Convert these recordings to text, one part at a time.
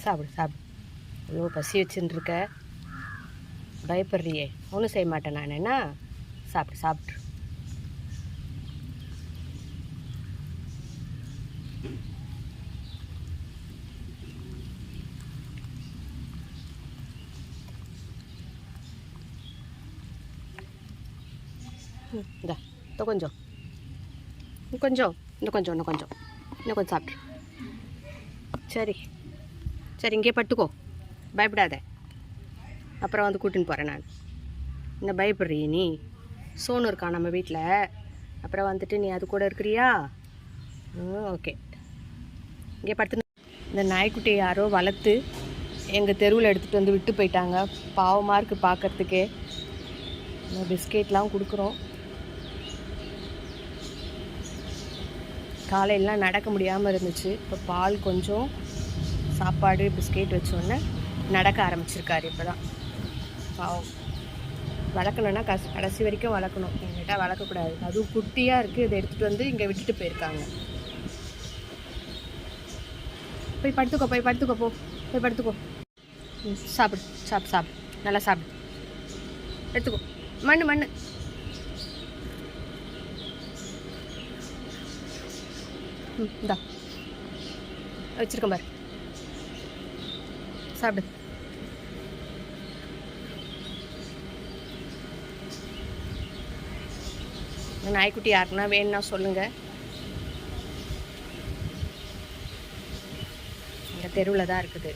சாப்பிடு சாப்பிடு. இவ்வளோ பசி வச்சுருக்க, பயப்படுறியே. ஒன்றும் செய்ய மாட்டேன் நான். என்ன சாப்பிடு சாப்பிடு. இந்தா கொஞ்சம் இன்னும் கொஞ்சம் இன்னும் கொஞ்சம் இன்னும் கொஞ்சம் இன்னும் கொஞ்சம் சாப்பிட்ரு. சரி சரி, இங்கே பட்டுக்கோ, பயப்படாத. அப்புறம் வந்து கூட்டின்னு போகிறேன் நான். என்ன பயப்படுறீ நீ? சோனு இருக்கா நம்ம வீட்டில், அப்புறம் வந்துட்டு நீ அது கூட இருக்கிறியா? ஓகே, இங்கே படுத்து. இந்த நாய்க்குட்டியை யாரோ வளர்த்து எங்கள் தெருவில் எடுத்துகிட்டு வந்து விட்டு போயிட்டாங்க. பாவமாக இருக்குது பார்க்குறதுக்கே. பிஸ்கெட்லாம் கொடுக்குறோம். காலையிலாம் நடக்க முடியாமல் இருந்துச்சு. இப்போ பால் கொஞ்சம், சாப்பாடு, பிஸ்கெட் வச்சோன்னே நடக்க ஆரம்பிச்சிருக்காரு. இப்போ தான் பாவம். வளர்க்கணுன்னா கடைசி வரைக்கும் வளர்க்கணும். என்கிட்ட வளர்க்கக்கூடாது. அதுவும் குட்டியாக இருக்குது. இதை எடுத்துகிட்டு வந்து இங்கே விட்டுட்டு போயிருக்காங்க. போய் படுத்துக்கோ, போய் படுத்துக்கோ, போய் படுத்துக்கோ. சாப்பிடு சாப்பிடு சாப்பிடு, நல்லா சாப்பிடு. எடுத்துக்கோ. மண் இந்தா வச்சுருக்கேன் பாரு, சாப்பிடு. நாய்க்குட்டி யாருக்குன்னா வேணும்னா சொல்லுங்கள். எங்கள் தெருவில் தான் இருக்குது.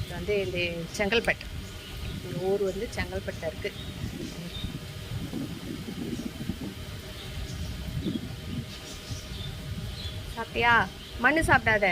இது வந்து இந்த செங்கல்பட்டு, இந்த ஊர் வந்து செங்கல்பட்டு இருக்குது. சாப்பிட்டியா? மண்ணு சாப்பிடாத.